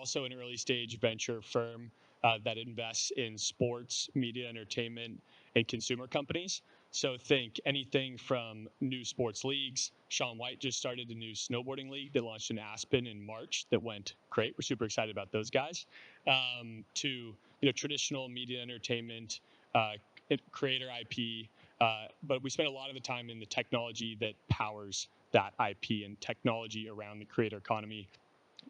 also an early stage venture firm that invests in sports, media, entertainment, and consumer companies. So think anything from new sports leagues. Shaun White just started a new snowboarding league that launched in Aspen in March that went great. We're super excited about those guys. To traditional media entertainment, creator IP, but we spend a lot of the time in the technology that powers that IP, and technology around the creator economy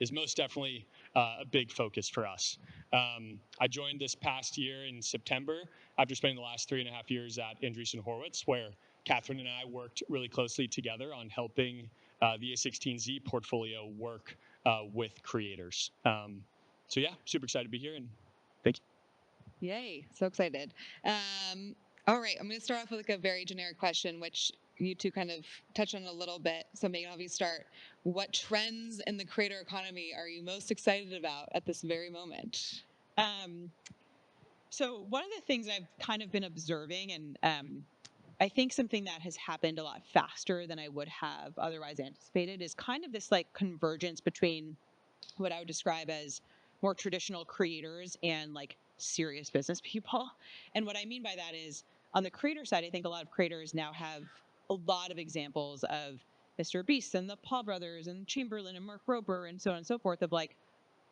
is most definitely a big focus for us. I joined this past year in September after spending the last 3.5 years at Andreessen Horowitz, where Catherine and I worked really closely together on helping the A16Z portfolio work with creators. So yeah, super excited to be here, and thank you. Yay, so excited. All right, I'm going to start off with like a very generic question, which you two kind of touched on a little bit. So maybe I'll have you start. What trends in the creator economy are you most excited about at this very moment? So one of the things I've kind of been observing, and I think something that has happened a lot faster than I would have otherwise anticipated, is kind of this like convergence between what I would describe as more traditional creators and like serious business people. And what I mean by that is, on the creator side, I think a lot of creators now have a lot of examples of Mr. Beast and the Paul brothers and Chamberlain and Mark Rober and so on and so forth, of like,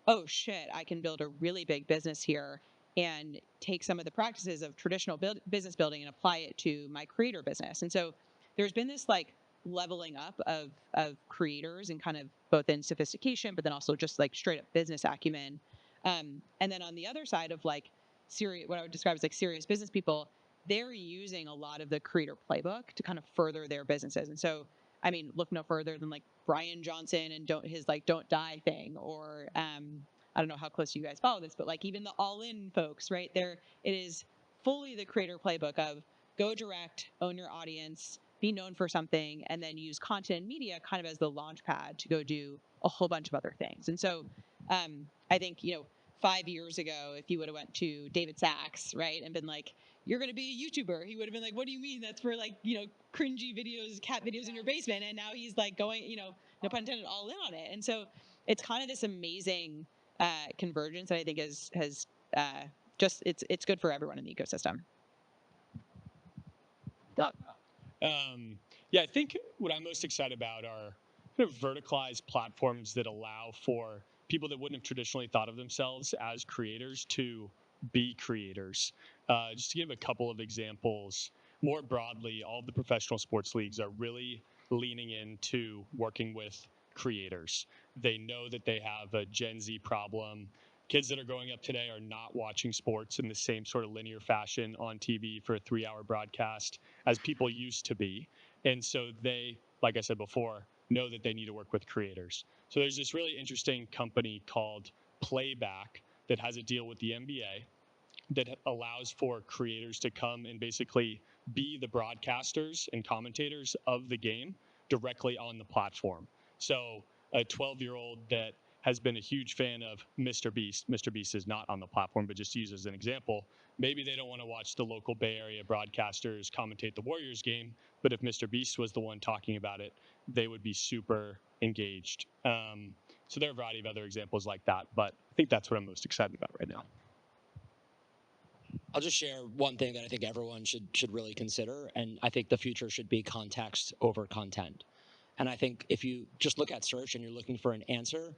oh shit, I can build a really big business here and take some of the practices of traditional business building and apply it to my creator business. And so there's been this like leveling up of creators, and kind of both in sophistication, but then also just like straight up business acumen. And then on the other side of like what I would describe as like serious business people, they're using a lot of the creator playbook to kind of further their businesses. And so, I mean, look no further than like Brian Johnson and his don't die thing, or I don't know how close you guys follow this, but like even the All In folks, right? It is fully the creator playbook of go direct, own your audience, be known for something, and then use content and media kind of as the launch pad to go do a whole bunch of other things. And so I think, 5 years ago, if you would have went to David Sachs, right, and been like, you're going to be a YouTuber, he would have been like, what do you mean? That's for like, cringy videos, cat videos in your basement. And now he's like going, no pun intended, all in on it. And so it's kind of this amazing convergence that I think has just, it's good for everyone in the ecosystem. Doug. Yeah, I think what I'm most excited about are kind of verticalized platforms that allow for people that wouldn't have traditionally thought of themselves as creators to be creators. Just to give a couple of examples, more broadly, all of the professional sports leagues are really leaning into working with creators. They know that they have a Gen Z problem. Kids that are growing up today are not watching sports in the same sort of linear fashion on TV for a 3-hour broadcast as people used to be. And so they, like I said before, know that they need to work with creators. So there's this really interesting company called Playback that has a deal with the NBA that allows for creators to come and basically be the broadcasters and commentators of the game directly on the platform. So a 12-year-old that has been a huge fan of Mr. Beast. Mr. Beast is not on the platform, but just use as an example. Maybe they don't want to watch the local Bay Area broadcasters commentate the Warriors game, but if Mr. Beast was the one talking about it, they would be super engaged. So there are a variety of other examples like that, but I think that's what I'm most excited about right now. I'll just share one thing that I think everyone should really consider, and I think the future should be context over content. And I think if you just look at search and you're looking for an answer,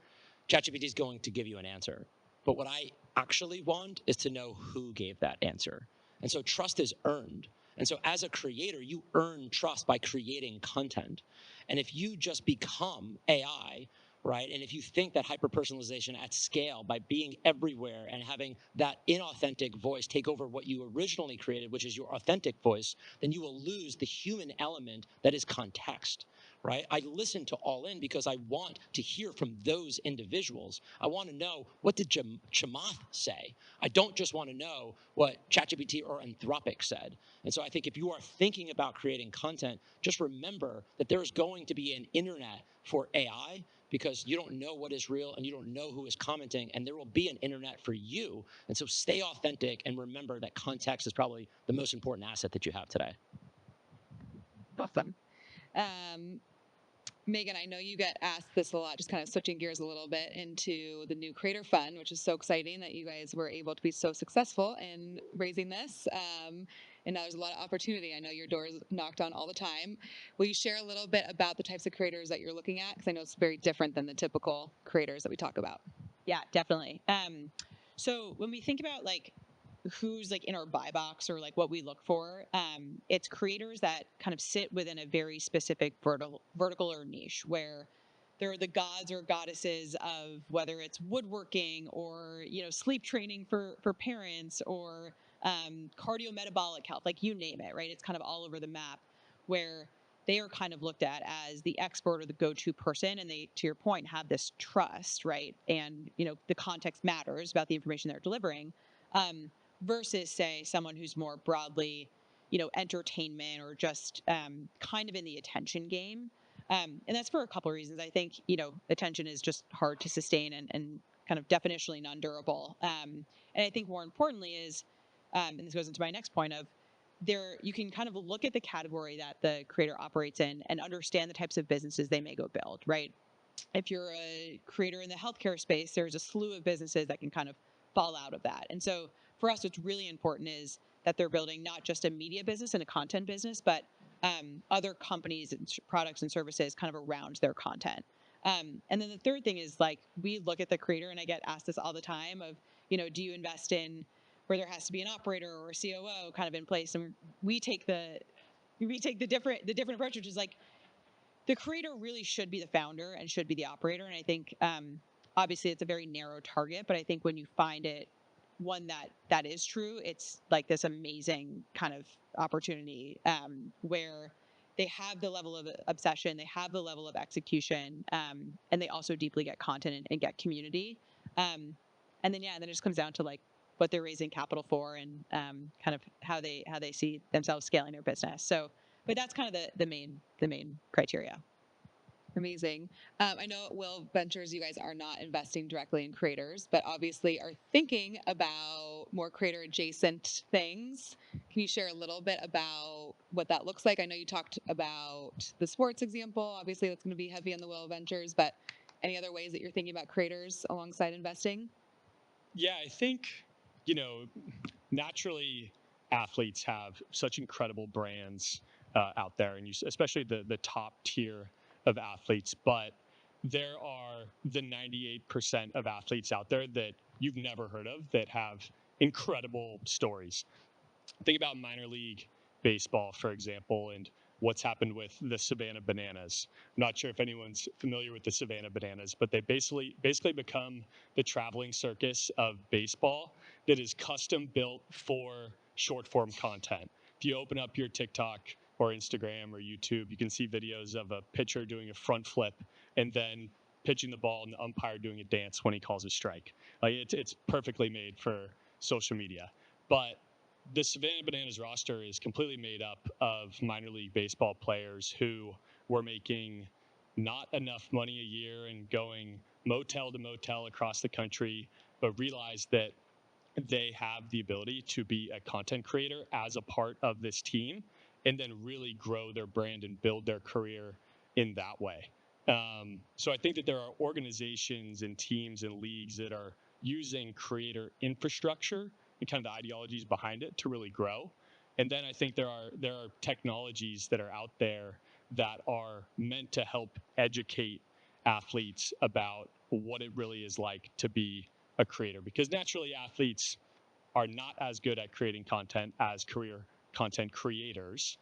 ChatGPT is going to give you an answer. But what I actually want is to know who gave that answer. And so trust is earned. And so as a creator, you earn trust by creating content. And if you just become AI, right, and if you think that hyper-personalization at scale by being everywhere and having that inauthentic voice take over what you originally created, which is your authentic voice, then you will lose the human element that is context. Right? I listen to All In because I want to hear from those individuals. I want to know, what did Chamath say? I don't just want to know what ChatGPT or Anthropic said. And so I think if you are thinking about creating content, just remember that there is going to be an internet for AI, because you don't know what is real and you don't know who is commenting, and there will be an internet for you. And so stay authentic and remember that context is probably the most important asset that you have today. Awesome. Megan, I know you get asked this a lot, just kind of switching gears a little bit into the new Creator Fund, which is so exciting that you guys were able to be so successful in raising this. And now there's a lot of opportunity. I know your door is knocked on all the time. Will you share a little bit about the types of creators that you're looking at? Because I know it's very different than the typical creators that we talk about. Yeah, definitely. So when we think about like who's like in our buy box or like what we look for, it's creators that kind of sit within a very specific vertical or niche where they're the gods or goddesses of whether it's woodworking or sleep training for parents or cardiometabolic health, like you name it, right? It's kind of all over the map where they are kind of looked at as the expert or the go-to person, and they, to your point, have this trust, right? And the context matters about the information they're delivering, versus say someone who's more broadly entertainment or just kind of in the attention game. And that's for a couple of reasons. I think attention is just hard to sustain and kind of definitionally non-durable. And I think more importantly is, and this goes into my next point of, there you can kind of look at the category that the creator operates in and understand the types of businesses they may go build, right? If you're a creator in the healthcare space, there's a slew of businesses that can kind of fall out of that. And so for us, what's really important is that they're building not just a media business and a content business, but other companies and products and services kind of around their content. And then the third thing is, like, we look at the creator, and I get asked this all the time of, do you invest in where there has to be an operator or a COO kind of in place? And we take the different approach, which is like, the creator really should be the founder and should be the operator. And I think obviously it's a very narrow target, but I think when you find it one that is true, it's like this amazing kind of opportunity where they have the level of obsession, they have the level of execution, and they also deeply get content and get community. And then then it just comes down to like what they're raising capital for and kind of how they see themselves scaling their business. So, but that's kind of the main criteria. Amazing. I know at Will Ventures, you guys are not investing directly in creators, but obviously are thinking about more creator adjacent things. Can you share a little bit about what that looks like? I know you talked about the sports example. Obviously, that's going to be heavy on the Will Ventures, but any other ways that you're thinking about creators alongside investing? Yeah, I think, naturally athletes have such incredible brands out there, and especially the top tier of athletes. But there are the 98% of athletes out there that you've never heard of that have incredible stories. Think about minor league baseball, for example, and what's happened with the Savannah Bananas. I'm not sure if anyone's familiar with the Savannah Bananas, but they basically become the traveling circus of baseball that is custom built for short form content. If you open up your TikTok or Instagram or YouTube, you can see videos of a pitcher doing a front flip and then pitching the ball and the umpire doing a dance when he calls a strike. Like it's perfectly made for social media. But the Savannah Bananas roster is completely made up of minor league baseball players who were making not enough money a year and going motel to motel across the country, but realized that they have the ability to be a content creator as a part of this team and then really grow their brand and build their career in that way. So I think that there are organizations and teams and leagues that are using creator infrastructure and kind of the ideologies behind it to really grow. And then I think there are technologies that are out there that are meant to help educate athletes about what it really is like to be a creator, because naturally athletes are not as good at creating content as career content creators.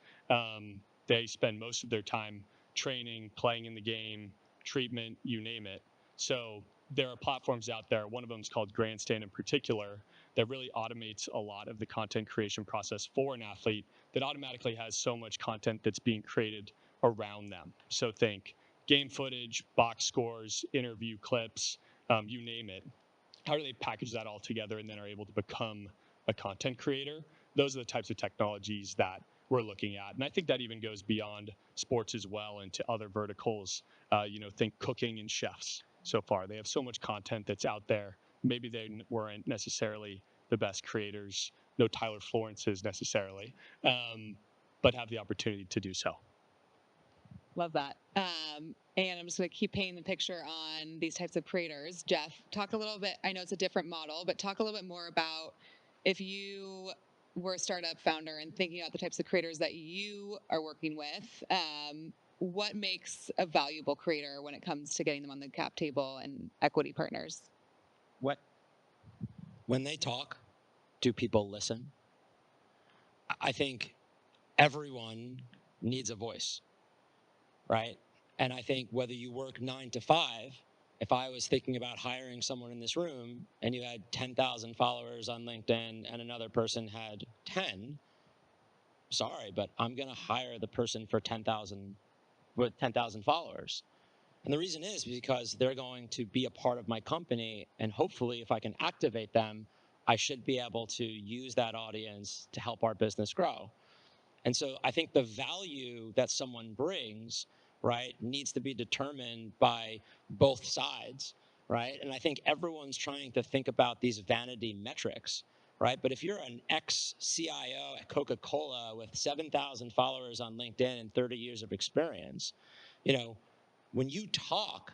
They spend most of their time training, playing in the game, treatment, you name it. So there are platforms out there. One of them is called Grandstand in particular, that really automates a lot of the content creation process for an athlete that automatically has so much content that's being created around them. So think game footage, box scores, interview clips, you name it. How do they package that all together and then are able to become a content creator? Those are the types of technologies that we're looking at. And I think that even goes beyond sports as well into other verticals. Think cooking and chefs so far. They have so much content that's out there. Maybe they weren't necessarily the best creators, no Tyler Florence's necessarily, but have the opportunity to do so. Love that. And I'm just going to keep painting the picture on these types of creators. Jeff, talk a little bit. I know it's a different model, but talk a little bit more about if you were a startup founder and thinking about the types of creators that you are working with. What makes a valuable creator when it comes to getting them on the cap table and equity partners? What when they talk, do people listen? I think everyone needs a voice, right? And I think whether you work 9 to 5, if I was thinking about hiring someone in this room and you had 10,000 followers on LinkedIn and another person had 10, sorry, but I'm going to hire the person for 10,000 with 10,000 followers. And the reason is because they're going to be a part of my company. And hopefully, if I can activate them, I should be able to use that audience to help our business grow. And so I think the value that someone brings, right, needs to be determined by both sides, right? And I think everyone's trying to think about these vanity metrics, right? But if you're an ex-CIO at Coca-Cola with 7,000 followers on LinkedIn and 30 years of experience, when you talk,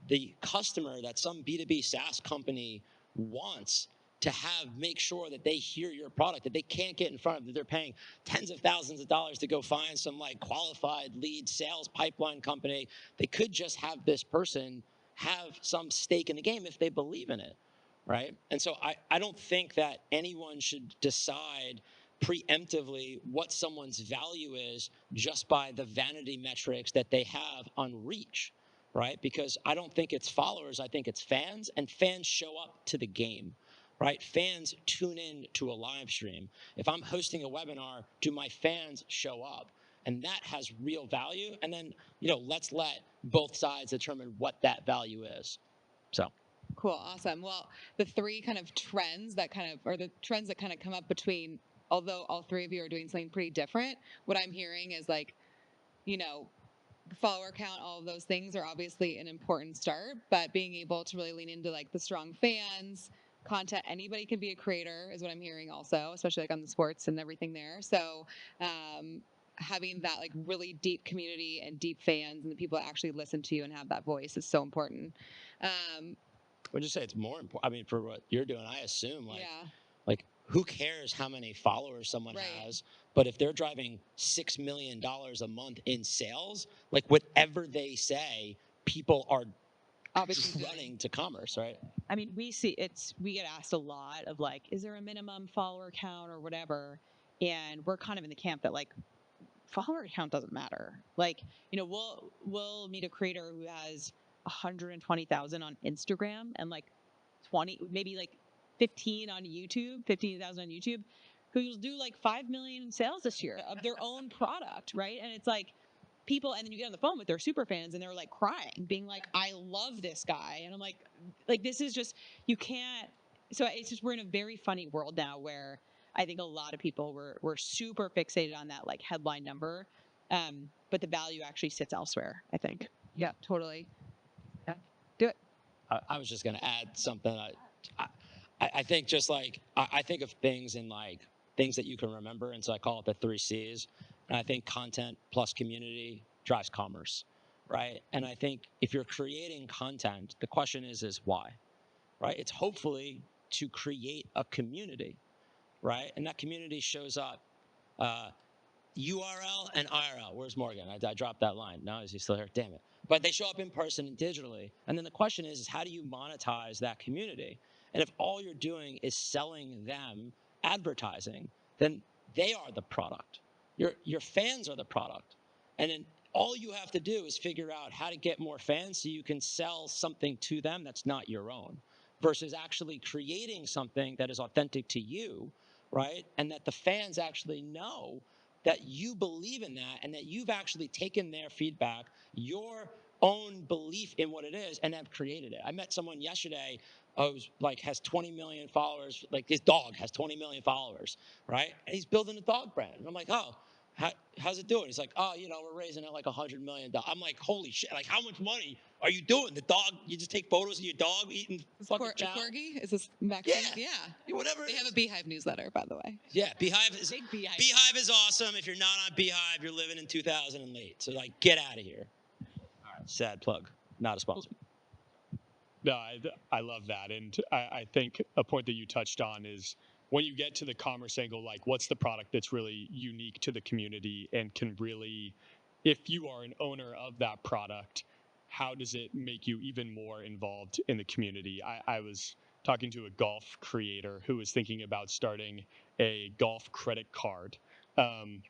the customer that some B2B SaaS company wants to make sure that they hear your product, that they can't get in front of, that they're paying tens of thousands of dollars to go find some like qualified lead sales pipeline company. They could just have this person have some stake in the game if they believe in it, right? And so I don't think that anyone should decide preemptively what someone's value is just by the vanity metrics that they have on reach, right? Because I don't think it's followers, I think it's fans, and fans show up to the game, right? Fans tune in to a live stream. If I'm hosting a webinar, do my fans show up? And that has real value. And then, let's let both sides determine what that value is. So. Cool. Awesome. Well, the three kind of trends that come up between, although all three of you are doing something pretty different, what I'm hearing is like, follower count, all of those things are obviously an important start, but being able to really lean into like the strong fans, content, anybody can be a creator is what I'm hearing also, especially like on the sports and everything there. So, having that like really deep community and deep fans and the people that actually listen to you and have that voice is so important. Would you say it's more important? I mean, for what you're doing, I assume Yeah. like who cares how many followers someone Right. has? But if they're driving $6 million a month in sales, like whatever they say, people are Obviously running to commerce, right? I mean, we get asked a lot of like, is there a minimum follower count or whatever? And we're kind of in the camp that like follower count doesn't matter. Like, we'll meet a creator who has 120,000 on Instagram and like 20, maybe like 15,000 on YouTube, who'll do like 5 million in sales this year of their own product, right? And it's like people, and then you get on the phone with their super fans and they're like crying, being like, I love this guy. And I'm like this is just, you can't. So it's just, we're in a very funny world now where I think a lot of people were super fixated on that like headline number, but the value actually sits elsewhere, I think. Yeah, totally. Yeah. Do it. I was just going to add something. I think just like, I think of things in like things that you can remember. And so I call it the 3 C's. And I think content plus community drives commerce, right? And I think if you're creating content, the question is why, right? It's hopefully to create a community, right? And that community shows up URL and IRL. Where's Morgan? I dropped that line. No, is he still here? Damn it. But they show up in person and digitally. And then the question is how do you monetize that community? And if all you're doing is selling them advertising, then they are the product. Your fans are the product. And then all you have to do is figure out how to get more fans so you can sell something to them that's not your own, versus actually creating something that is authentic to you, right? And that the fans actually know that you believe in that and that you've actually taken their feedback, your own belief in what it is, and have created it. I met someone yesterday who's like has 20 million followers, like his dog has 20 million followers, right? And he's building a dog brand. And I'm like, oh, how's it doing? He's like, oh, we're raising it like $100 million. I'm like, holy shit! Like, how much money are you doing? The dog? You just take photos of your dog eating fucking chow? Corgi? Is this Yeah, vaccine? Yeah. whatever. They have a Beehive newsletter, by the way. Yeah, Beehive is Big Beehive. Beehive is awesome. If you're not on Beehive, you're living in 2000 and late. So like, get out of here. All right, sad plug. Not a sponsor. No, I love that. And I think a point that you touched on is when you get to the commerce angle, like what's the product that's really unique to the community and can really, if you are an owner of that product, how does it make you even more involved in the community? I was talking to a golf creator who was thinking about starting a golf credit card.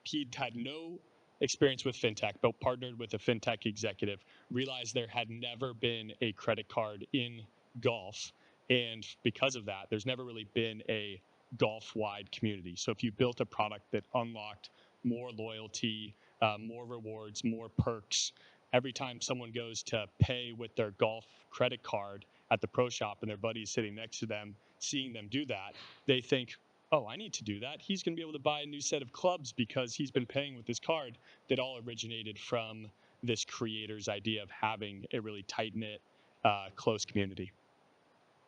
He'd had no experience with fintech, but partnered with a fintech executive, realized there had never been a credit card in golf. And because of that, there's never really been a golf wide community. So if you built a product that unlocked more loyalty, more rewards, more perks, every time someone goes to pay with their golf credit card at the pro shop and their buddy's sitting next to them, seeing them do that, they think, oh, I need to do that. He's going to be able to buy a new set of clubs because he's been paying with this card. That all originated from this creator's idea of having a really tight-knit, close community.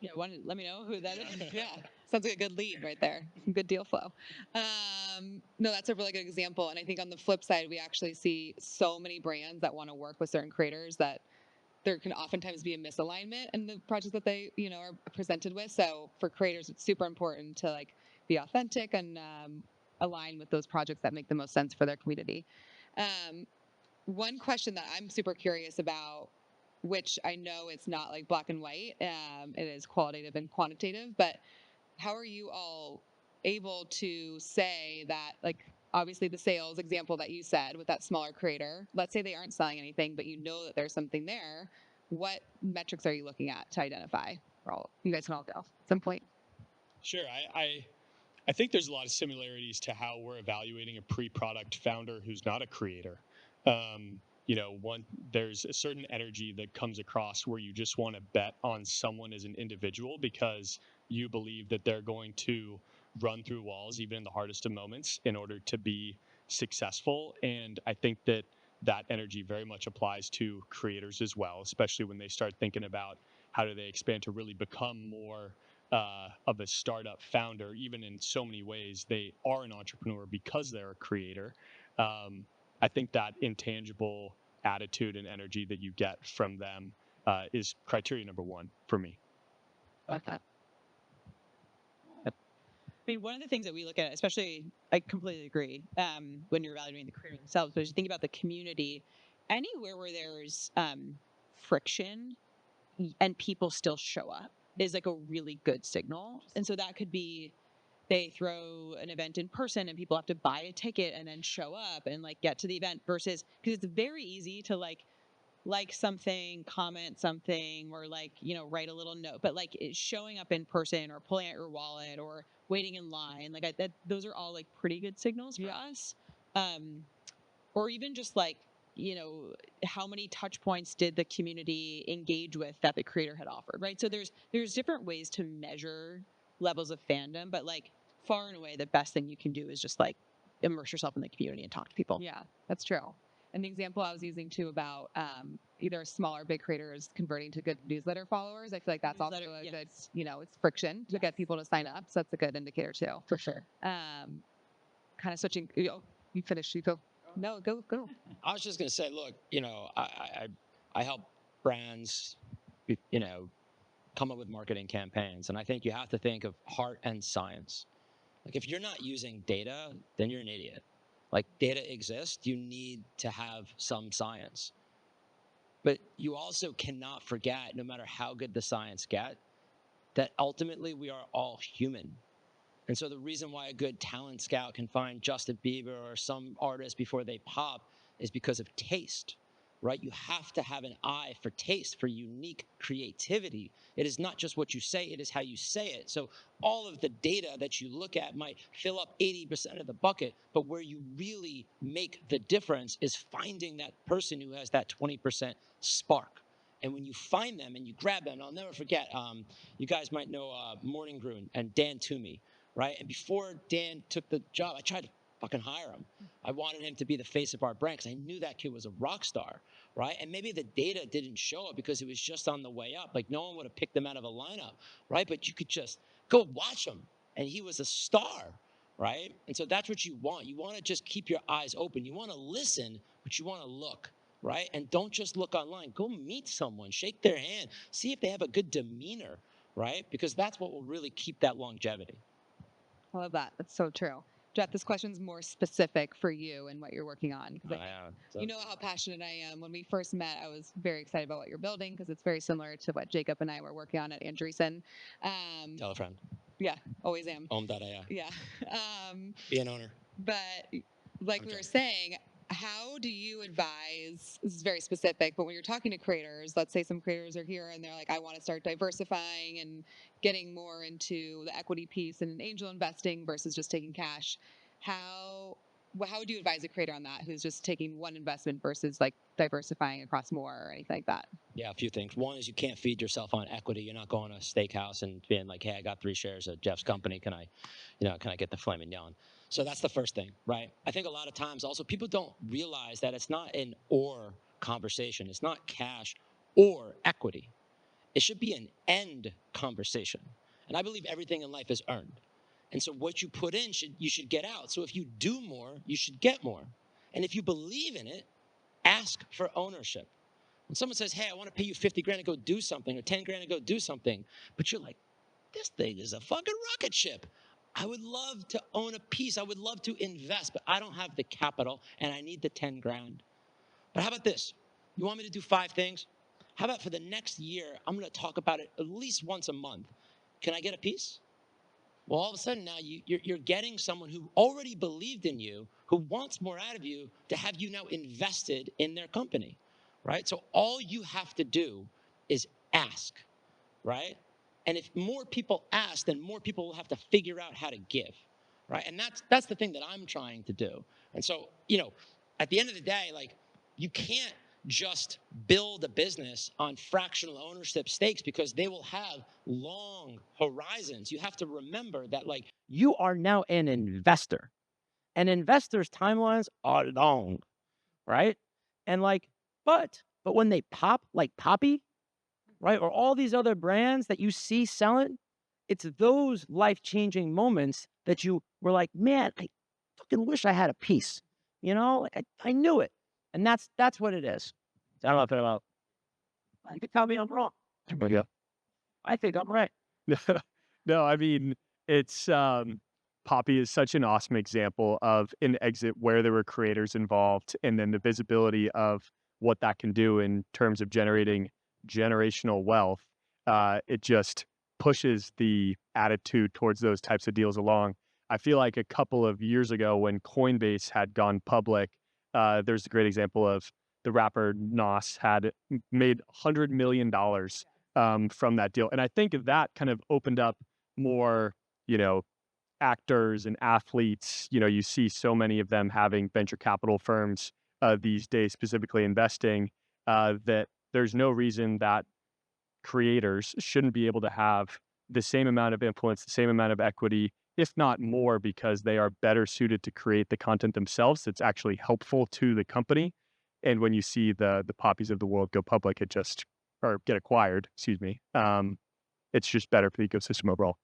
Yeah, let me know who that is. Yeah, sounds like a good lead right there. Good deal flow. No, that's a really good example. And I think on the flip side, we actually see so many brands that want to work with certain creators that there can oftentimes be a misalignment in the projects that they, are presented with. So for creators, it's super important to like be authentic and align with those projects that make the most sense for their community. One question that I'm super curious about, which I know it's not like black and white, it is qualitative and quantitative, but how are you all able to say that, like, obviously the sales example that you said with that smaller creator, let's say they aren't selling anything, but you know that there's something there. What metrics are you looking at to identify? You guys can all go at some point. Sure. I think there's a lot of similarities to how we're evaluating a pre-product founder who's not a creator. There's a certain energy that comes across where you just want to bet on someone as an individual because you believe that they're going to run through walls even in the hardest of moments in order to be successful. And I think that energy very much applies to creators as well, especially when they start thinking about how do they expand to really become more of a startup founder. Even in so many ways, they are an entrepreneur because they're a creator. I think that intangible attitude and energy that you get from them is criteria number one for me. Like that. I mean, one of the things that we look at, especially, I completely agree, when you're evaluating the creator themselves, but as you think about the community, anywhere where there's friction and people still show up is like a really good signal. And so that could be they throw an event in person and people have to buy a ticket and then show up and like get to the event versus because it's very easy to like something, comment something, or write a little note, but like showing up in person or pulling out your wallet or waiting in line, those are all like pretty good signals for us. Or even just like, how many touch points did the community engage with that the creator had offered, right? So there's different ways to measure levels of fandom, but like far and away the best thing you can do is just like immerse yourself in the community and talk to people. Yeah, that's true. And the example I was using too about either small or big creators converting to good newsletter followers, I feel like that's also a good, it's friction to get people to sign up. So that's a good indicator too. For sure. Kind of switching. You finished. You go. No, go. I was just going to say, look, I help brands, come up with marketing campaigns. And I think you have to think of heart and science. Like if you're not using data, then you're an idiot. Like data exists, you need to have some science. But you also cannot forget, no matter how good the science get, that ultimately we are all human. And so the reason why a good talent scout can find Justin Bieber or some artist before they pop is because of taste, right? You have to have an eye for taste, for unique creativity. It is not just what you say, it is how you say it. So all of the data that you look at might fill up 80% of the bucket, but where you really make the difference is finding that person who has that 20% spark. And when you find them and you grab them, and I'll never forget, you guys might know Morning Brew and Dan Toomey. Right. And before Dan took the job, I tried to fucking hire him. I wanted him to be the face of our brand because I knew that kid was a rock star, right? And maybe the data didn't show it because it was just on the way up. Like no one would have picked him out of a lineup, right? But you could just go watch him, and he was a star, right? And so that's what you want. You want to just keep your eyes open. You want to listen, but you want to look, right? And don't just look online. Go meet someone, shake their hand, see if they have a good demeanor, right? Because that's what will really keep that longevity. I love that. That's so true. Jeff, this question's more specific for you and what you're working on. You know how passionate I am. When we first met, I was very excited about what you're building because it's very similar to what Jacob and I were working on at Andreessen. Tell a friend. Yeah, always am. Ohm.ai. Yeah. Be an owner. But like we were saying, how do you advise? This is very specific, but when you're talking to creators, let's say some creators are here and they're like, I want to start diversifying and getting more into the equity piece and angel investing versus just taking cash. How would you advise a creator on that who's just taking one investment versus like diversifying across more or anything like that? Yeah, a few things. One is you can't feed yourself on equity. You're not going to a steakhouse and being like, hey, I got 3 shares of Jeff's company. Can I get the filet mignon? So that's the first thing, right? I think a lot of times also people don't realize that it's not an or conversation. It's not cash or equity. It should be an end conversation. And I believe everything in life is earned. And so what you put in, you should get out. So if you do more, you should get more. And if you believe in it, ask for ownership. When someone says, hey, I want to pay you 50 grand to go do something or 10 grand to go do something, but you're like, this thing is a fucking rocket ship. I would love to own a piece. I would love to invest, but I don't have the capital and I need the 10 grand. But how about this? You want me to do 5 things? How about for the next year, I'm going to talk about it at least once a month. Can I get a piece? Well, all of a sudden now you're getting someone who already believed in you, who wants more out of you, to have you now invested in their company, right? So all you have to do is ask, right? And if more people ask, then more people will have to figure out how to give, right? And that's the thing that I'm trying to do. And so, at the end of the day, like, you can't just build a business on fractional ownership stakes because they will have long horizons. You have to remember that, like, you are now an investor, and investors' timelines are long, right? And like, but when they pop, like Poppy, right, or all these other brands that you see selling, it's those life-changing moments that you were like, man, I fucking wish I had a piece, like I knew it. And that's what it is. I don't know if I'm you can tell me I'm wrong. Yeah. I think I'm right. No, I mean, it's Poppy is such an awesome example of an exit where there were creators involved and then the visibility of what that can do in terms of generating generational wealth. It just pushes the attitude towards those types of deals along. I feel like a couple of years ago when Coinbase had gone public, there's a great example of the rapper Nas had made $100 million from that deal. And I think that kind of opened up more, actors and athletes. You see so many of them having venture capital firms these days, specifically investing, that there's no reason that creators shouldn't be able to have the same amount of influence, the same amount of equity, if not more, because they are better suited to create the content themselves that's actually helpful to the company. And when you see the Poppies of the world go public, or get acquired, excuse me, it's just better for the ecosystem overall.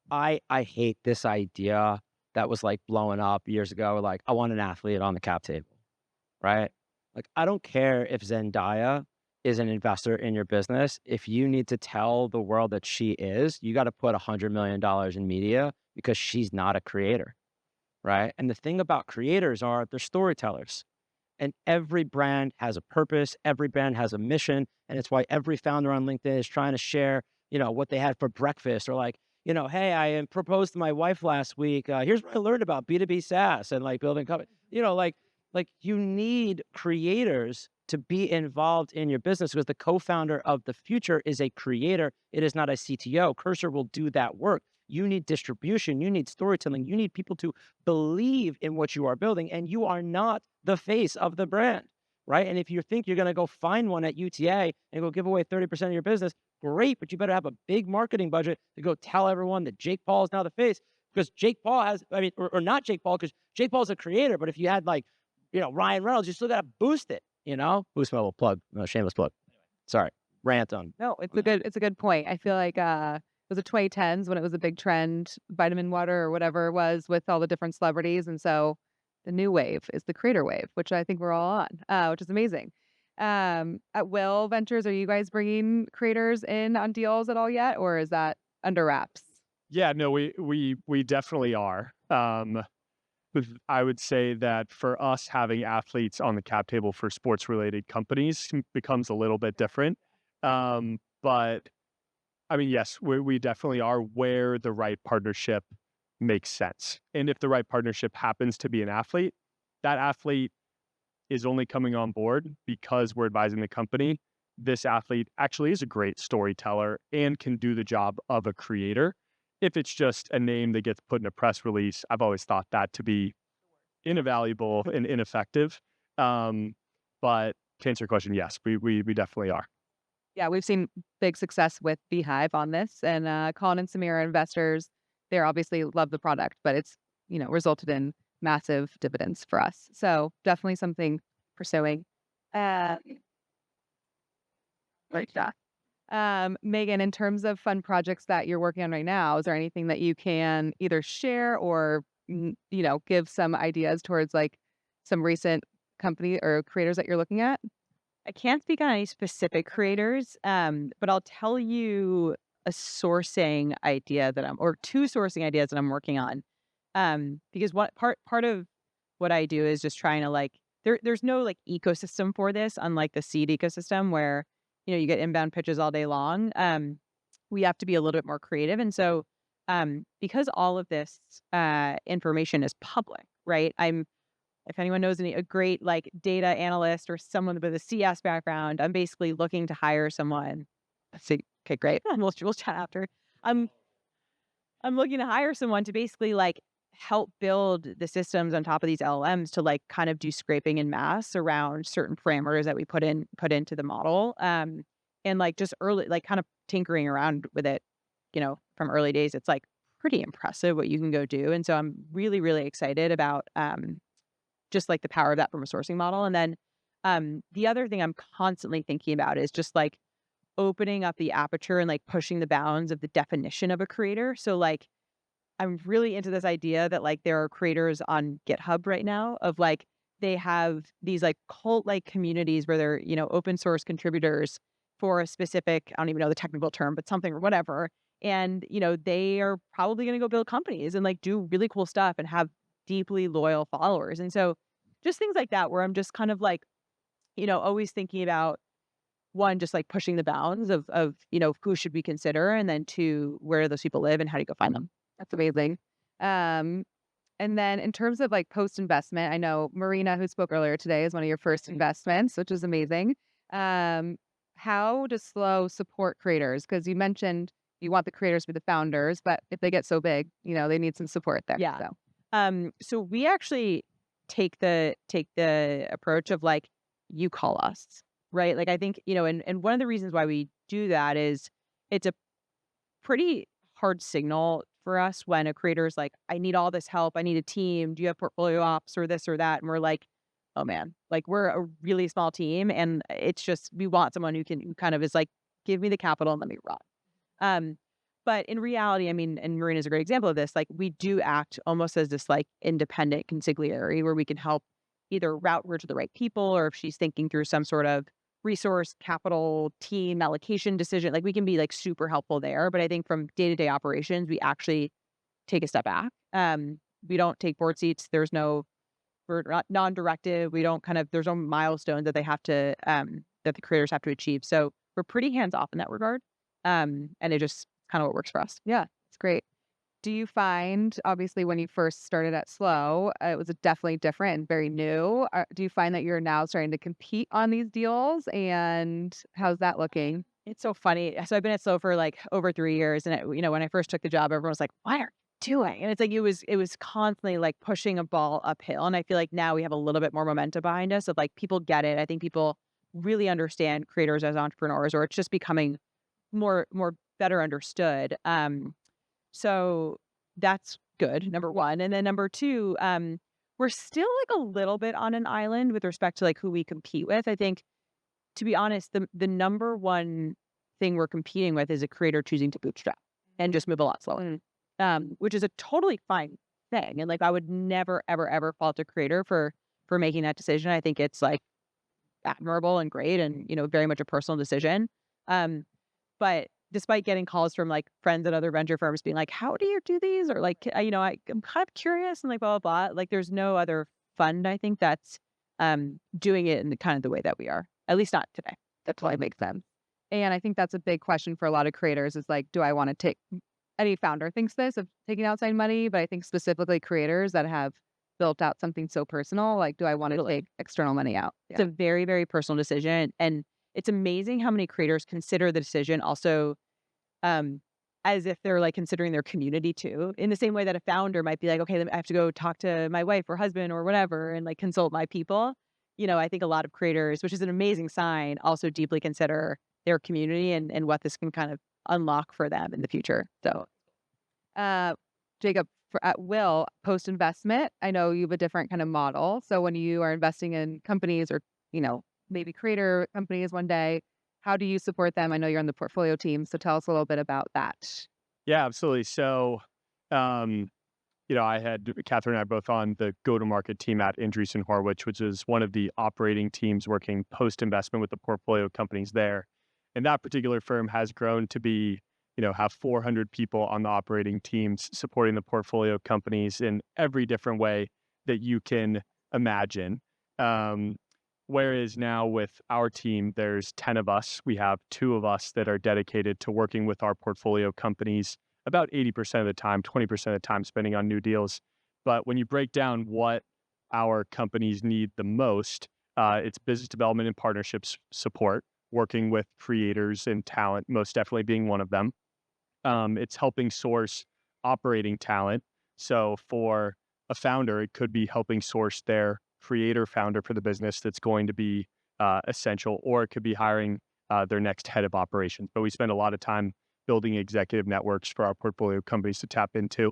I hate this idea that was like blowing up years ago. Like, I want an athlete on the cap table, right? Like, I don't care if Zendaya is an investor in your business. If you need to tell the world that she is, you got to put $100 million in media because she's not a creator, right? And the thing about creators are they're storytellers. And every brand has a purpose. Every brand has a mission. And it's why every founder on LinkedIn is trying to share, what they had for breakfast, or like, hey, I proposed to my wife last week. Here's what I learned about B2B SaaS and like building company. Like you need creators to be involved in your business because the co-founder of the future is a creator. It is not a CTO. Cursor will do that work. You need distribution. You need storytelling. You need people to believe in what you are building, and you are not the face of the brand, right? And if you think you're going to go find one at UTA and go give away 30% of your business, great, but you better have a big marketing budget to go tell everyone that Jake Paul is now the face. because Jake Paul has, I mean, or not Jake Paul, because Jake Paul's a creator, but if you had like, Ryan Reynolds, you still got to boost it, Boost my little plug, shameless plug. Sorry, rant on. No, it's a good point. I feel like it was the 2010s when it was a big trend, vitamin water or whatever it was with all the different celebrities. And so the new wave is the creator wave, which I think we're all on, which is amazing. At Will Ventures, are you guys bringing creators in on deals at all yet, or is that under wraps? Yeah, no, we definitely are. I would say that for us, having athletes on the cap table for sports related companies becomes a little bit different. But I mean, yes, we definitely are where the right partnership makes sense. And if the right partnership happens to be an athlete, that athlete is only coming on board because we're advising the company. This athlete actually is a great storyteller and can do the job of a creator. If it's just a name that gets put in a press release, I've always thought that to be invaluable and ineffective. But to answer your question, yes, we definitely are. Yeah, we've seen big success with Beehive on this, and Colin and Samira investors, they're obviously love the product, but it's resulted in massive dividends for us. So definitely something pursuing. Uh, right, yeah. Megan, in terms of fun projects that you're working on right now, is there anything that you can either share or give some ideas towards like some recent company or creators that you're looking at? I can't speak on any specific creators, but I'll tell you a sourcing idea or two sourcing ideas that I'm working on. Because what part of what I do is just trying to like there's no like ecosystem for this, unlike the seed ecosystem where you get inbound pitches all day long. We have to be a little bit more creative, and so because all of this information is public, right? If anyone knows a great like data analyst or someone with a CS background, I'm basically looking to hire someone. Let's see. Okay, great. We'll chat after. I'm I'm looking to hire someone to basically like help build the systems on top of these LLMs to like kind of do scraping in mass around certain parameters that we put into the model. And like just early, like kind of tinkering around with it, from early days, it's like pretty impressive what you can go do. And so I'm really, really excited about just like the power of that from a sourcing model. And then the other thing I'm constantly thinking about is just like opening up the aperture and like pushing the bounds of the definition of a creator. So like I'm really into this idea that like there are creators on GitHub right now of like they have these like cult like communities where they're, open source contributors for a specific, I don't even know the technical term, but something or whatever. And, they are probably going to go build companies and like do really cool stuff and have deeply loyal followers. And so just things like that where I'm just kind of like, always thinking about one, just like pushing the bounds of who should we consider, and then two, where do those people live and how do you go find them? That's amazing. Um, and then in terms of like post investment, I know Marina, who spoke earlier today, is one of your first investments, which is amazing. Um, how does Slow support creators? Because you mentioned you want the creators to be the founders, but if they get so big, they need some support there. Yeah. So So we actually take the approach of like, you call us, right? Like I think, and one of the reasons why we do that is it's a pretty hard signal for us when a creator is like, I need all this help. I need a team. Do you have portfolio ops or this or that? And we're like, oh man, like we're a really small team. And it's just, we want someone who kind of is like, give me the capital and let me run. Um, but in reality, I mean, and Marina is a great example of this, like we do act almost as this like independent consigliere where we can help either route her to the right people, or if she's thinking through some sort of resource, capital, team allocation decision, like we can be like super helpful there. But I think from day-to-day operations, we actually take a step back. We don't take board seats. We're not non-directive. We don't there's no milestones that they have to, that the creators have to achieve. So we're pretty hands-off in that regard. And it just kind of what works for us. yeah, it's great. Do you find, obviously, when you first started at Slow, it was definitely different and very new. Do you find that you're now starting to compete on these deals? And how's that looking? It's so funny. So I've been at Slow for like over 3 years, and when I first took the job, everyone was like, "What are you doing?" And it's like it was constantly like pushing a ball uphill. And I feel like now we have a little bit more momentum behind us of like people get it. I think people really understand creators as entrepreneurs, or it's just becoming more better understood. So that's good, number one. And then number two, we're still like a little bit on an island with respect to like who we compete with. I think, to be honest, the number one thing we're competing with is a creator choosing to bootstrap and just move a lot slower, which is a totally fine thing. And like I would never, ever, ever fault a creator for making that decision. I think it's like admirable and great, and very much a personal decision. Um, but despite getting calls from like friends at other venture firms being like, "How do you do these?" or like, I'm kind of curious and like blah blah blah. Like, there's no other fund I think that's doing it in the kind of the way that we are. At least not today. That's why it makes sense. And I think that's a big question for a lot of creators is like, do I want to take any founder thinks this of taking outside money, but I think specifically creators that have built out something so personal, like, do I want to take external money out? It's a very, very personal decision. And it's amazing how many creators consider the decision also um, as if they're like considering their community too, in the same way that a founder might be like, okay, I have to go talk to my wife or husband or whatever and like consult my people. I think a lot of creators, which is an amazing sign, also deeply consider their community and what this can kind of unlock for them in the future. So, uh, Jacob, at Will, post investment, I know you have a different kind of model. So when you are investing in companies or, maybe creator companies one day, how do you support them? I know you're on the portfolio team, so tell us a little bit about that. Yeah, absolutely. So, um, I had Catherine and I both on the go-to-market team at Andreessen Horowitz, which is one of the operating teams working post-investment with the portfolio companies there. And that particular firm has grown to be, have 400 people on the operating teams supporting the portfolio companies in every different way that you can imagine. Um, Whereas now with our team, there's 10 of us. We have 2 of us that are dedicated to working with our portfolio companies about 80% of the time, 20% of the time spending on new deals. But when you break down what our companies need the most, it's business development and partnerships support, working with creators and talent, most definitely being one of them. It's helping source operating talent. So for a founder, it could be helping source their creator founder for the business that's going to be essential, or it could be hiring their next head of operations. But we spend a lot of time building executive networks for our portfolio companies to tap into.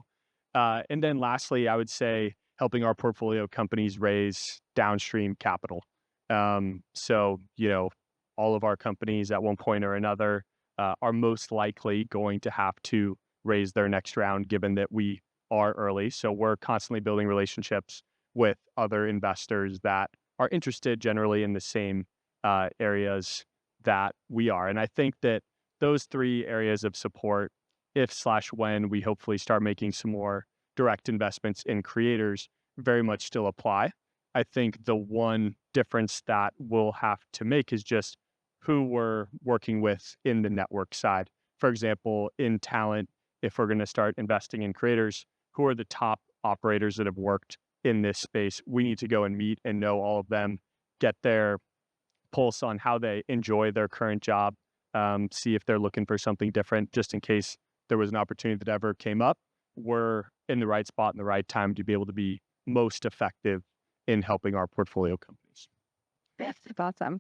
And then lastly, I would say helping our portfolio companies raise downstream capital. So, all of our companies at one point or another are most likely going to have to raise their next round, given that we are early. So we're constantly building relationships with other investors that are interested generally in the same areas that we are. And I think that those 3 areas of support, if/when we hopefully start making some more direct investments in creators, very much still apply. I think the one difference that we'll have to make is just who we're working with in the network side. For example, in talent, if we're going to start investing in creators, who are the top operators that have worked in this space? We need to go and meet and know all of them, get their pulse on how they enjoy their current job, see if they're looking for something different, just in case there was an opportunity that ever came up. We're in the right spot in the right time to be able to be most effective in helping our portfolio companies. That's awesome.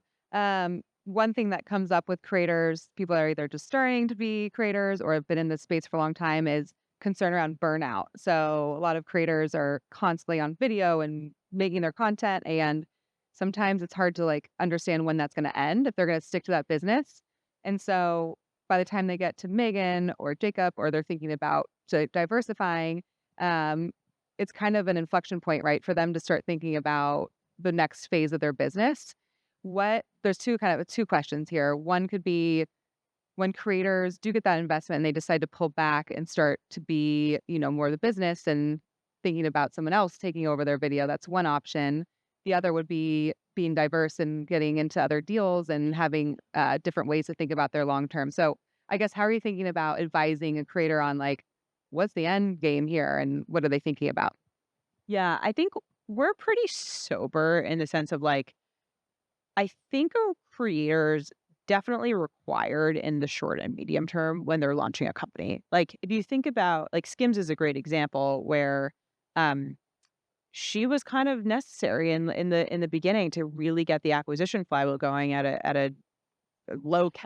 One thing that comes up with creators, people are either just starting to be creators or have been in this space for a long time, is concern around burnout. So a lot of creators are constantly on video and making their content, and sometimes it's hard to like understand when that's going to end if they're going to stick to that business. And so by the time they get to Megan or Jacob, or they're thinking about diversifying, um, it's kind of an inflection point, right, for them to start thinking about the next phase of their business. There's two questions here. One could be when creators do get that investment and they decide to pull back and start to be, more the business and thinking about someone else taking over their video. That's one option. The other would be being diverse and getting into other deals and having different ways to think about their long term. So I guess, how are you thinking about advising a creator on like, what's the end game here and what are they thinking about? Yeah, I think we're pretty sober in the sense of like, I think creators definitely required in the short and medium term when they're launching a company. Like if you think about like Skims is a great example where um she was kind of necessary in the beginning to really get the acquisition flywheel going at a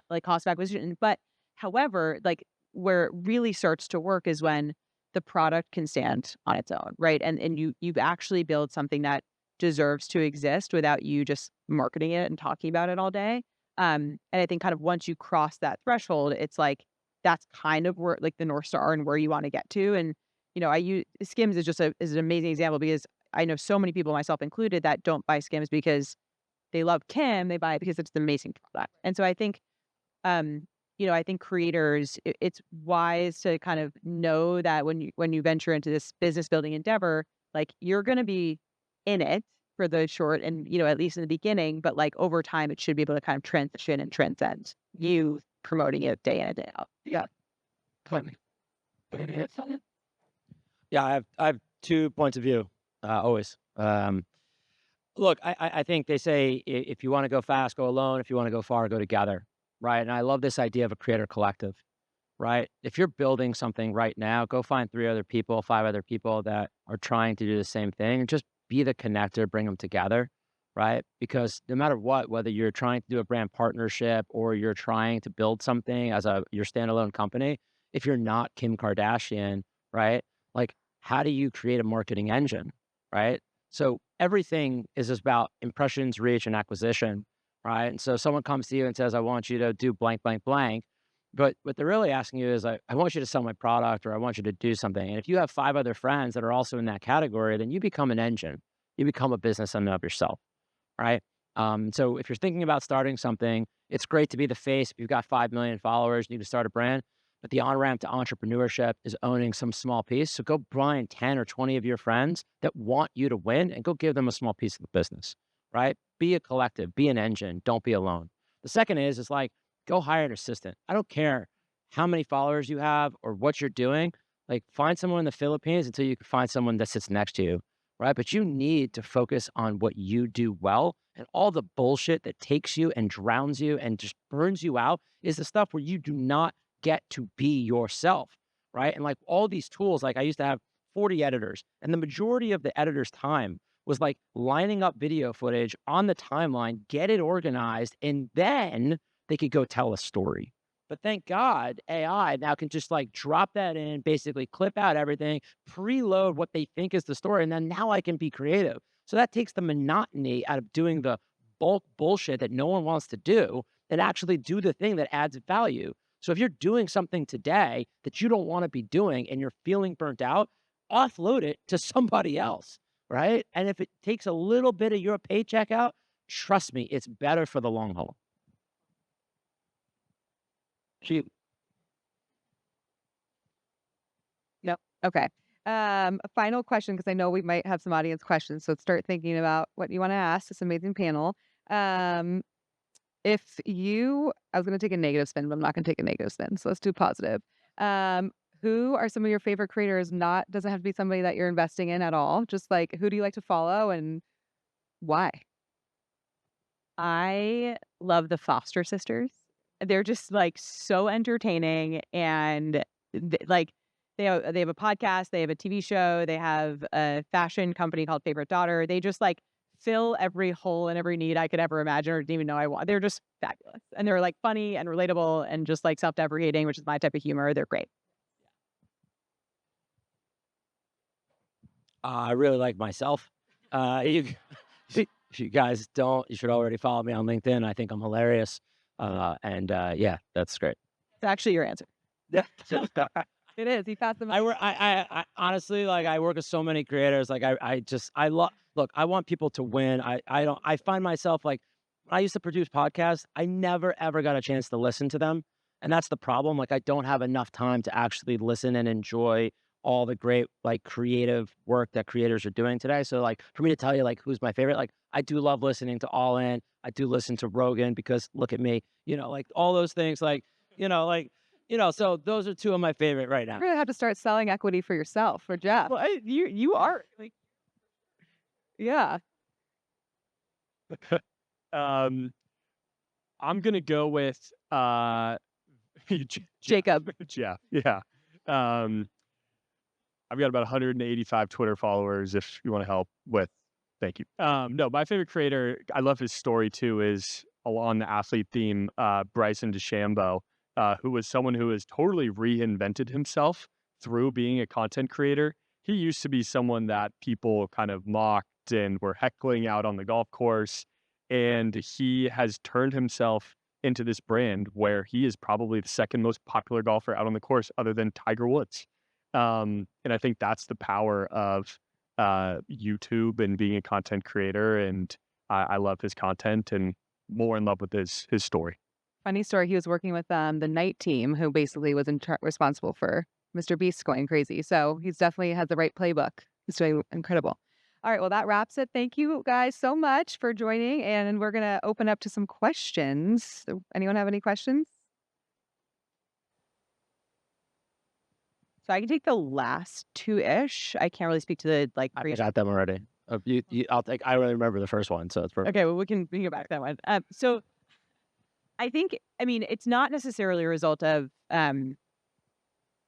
like cost of acquisition. But however, like where it really starts to work is when the product can stand on its own, right? And you actually build something that deserves to exist without you just marketing it and talking about it all day. And I think kind of once you cross that threshold, it's like that's kind of where like the North Star and where you want to get to. And I use Skims is an amazing example because I know so many people, myself included, that don't buy Skims because they love Kim. They buy it because it's an amazing product. And so I think um, I think creators, it's wise to kind of know that when you venture into this business building endeavor, like you're going to be in it for the short and at least in the beginning, but like over time, it should be able to kind of transition and transcend you promoting it day in and day out. Yeah. Yeah, I have 2 points of view, always. Look, I think they say if you want to go fast, go alone. If you want to go far, go together, right? And I love this idea of a creator collective, right? If you're building something right now, go find 3 other people, 5 other people that are trying to do the same thing, and just be the connector, bring them together, right? Because no matter what, whether you're trying to do a brand partnership or you're trying to build something as your standalone company, if you're not Kim Kardashian, right? Like, how do you create a marketing engine, right? So everything is just about impressions, reach, and acquisition, right? And so someone comes to you and says, I want you to do blank, blank, blank. But what they're really asking you is, I want you to sell my product or I want you to do something. And if you have 5 other friends that are also in that category, then you become an engine. You become a business in and of yourself, right? So if you're thinking about starting something, it's great to be the face. If you've got 5 million followers, you need to start a brand. But the on-ramp to entrepreneurship is owning some small piece. So go find 10 or 20 of your friends that want you to win and go give them a small piece of the business, right? Be a collective, be an engine, don't be alone. The second is like, go hire an assistant. I don't care how many followers you have or what you're doing. Like, find someone in the Philippines until you can find someone that sits next to you, right? But you need to focus on what you do well, and all the bullshit that takes you and drowns you and just burns you out is the stuff where you do not get to be yourself, right? And like all these tools, like I used to have 40 editors, and the majority of the editor's time was like lining up video footage on the timeline, get it organized, and then they could go tell a story. But thank God AI now can just like drop that in, basically clip out everything, preload what they think is the story, and then now I can be creative. So that takes the monotony out of doing the bulk bullshit that no one wants to do and actually do the thing that adds value. So if you're doing something today that you don't want to be doing and you're feeling burnt out, offload it to somebody else, right? And if it takes a little bit of your paycheck out, trust me, it's better for the long haul. She Yep. Okay. A final question, because I know we might have some audience questions. So start thinking about what you want to ask this amazing panel. Um, I was going to take a negative spin, but I'm not going to take a negative spin. So let's do positive. Um, who are some of your favorite creators? Doesn't have to be somebody that you're investing in at all. Just like, who do you like to follow and why? I love the Foster sisters. They're just like so entertaining and like they have a podcast, they have a TV show, they have a fashion company called Favorite Daughter. They just like fill every hole and every need I could ever imagine or didn't even know I want. They're just fabulous. And they're like funny and relatable and just like self-deprecating, which is my type of humor. They're great. I really like myself. You, if you guys don't, you should already follow me on LinkedIn. I think I'm hilarious. Yeah, that's great. It's actually your answer. Yeah. It is. He passed them. I honestly, like, I work with so many creators. Like, I love, look, I want people to win. I find myself like, when I used to produce podcasts, I never, ever got a chance to listen to them. And that's the problem. Like, I don't have enough time to actually listen and enjoy all the great, like, creative work that creators are doing today. So, like, for me to tell you, like, who's my favorite, like, I do love listening to All In. I do listen to Rogan because look at me, like all those things, like, so those are 2 of my favorite right now. You're gonna have to start selling equity for yourself, for Jeff. Well, you are like Yeah. Um, I'm gonna go with Jacob. Jeff. Yeah. Um, I've got about 185 Twitter followers. If you want to help with, thank you. No, my favorite creator, I love his story too, is along the athlete theme. Bryson DeChambeau, who was someone who has totally reinvented himself through being a content creator. He used to be someone that people kind of mocked and were heckling out on the golf course. And he has turned himself into this brand where he is probably the second most popular golfer out on the course other than Tiger Woods. And I think that's the power of YouTube and being a content creator. And I love his content and more in love with his story. Funny story. He was working with the night team, who basically was responsible for Mr. Beast going crazy. So he's definitely has the right playbook. He's doing incredible. All right. Well, that wraps it. Thank you guys so much for joining. And we're going to open up to some questions. So anyone have any questions? So I can take the last two-ish. I can't really speak to the I got them already. I'll take. I really remember the first one, so it's perfect. Okay, well, we can go back to that one. So I think, I mean, it's not necessarily a result of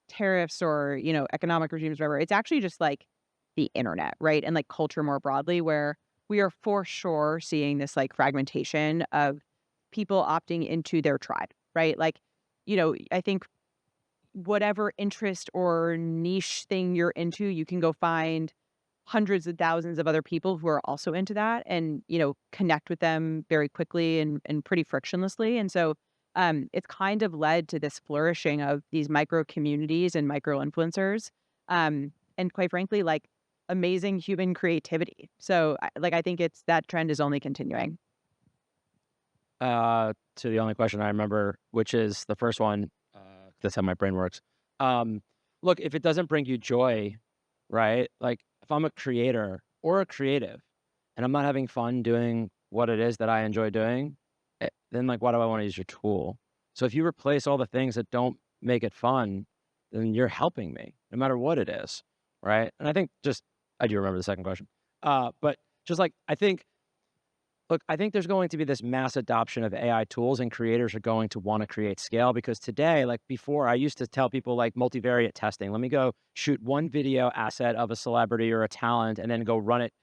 tariffs or, economic regimes, whatever. It's actually just like the internet, right? And like culture more broadly, where we are for sure seeing this like fragmentation of people opting into their tribe, right? Like, I think whatever interest or niche thing you're into, you can go find hundreds of thousands of other people who are also into that and, connect with them very quickly and pretty frictionlessly. And so it's kind of led to this flourishing of these micro communities and micro influencers. And quite frankly, like amazing human creativity. So I think that trend is only continuing. To the only question I remember, which is the first one, that's how my brain works. Look, if it doesn't bring you joy, right? Like if I'm a creator or a creative and I'm not having fun doing what it is that I enjoy doing, then like, why do I want to use your tool? So if you replace all the things that don't make it fun, then you're helping me no matter what it is. Right. And I think I do remember the second question. But just like, Look, I think there's going to be this mass adoption of AI tools and creators are going to want to create scale because today, like before, I used to tell people like multivariate testing. Let me go shoot one video asset of a celebrity or a talent and then go run it,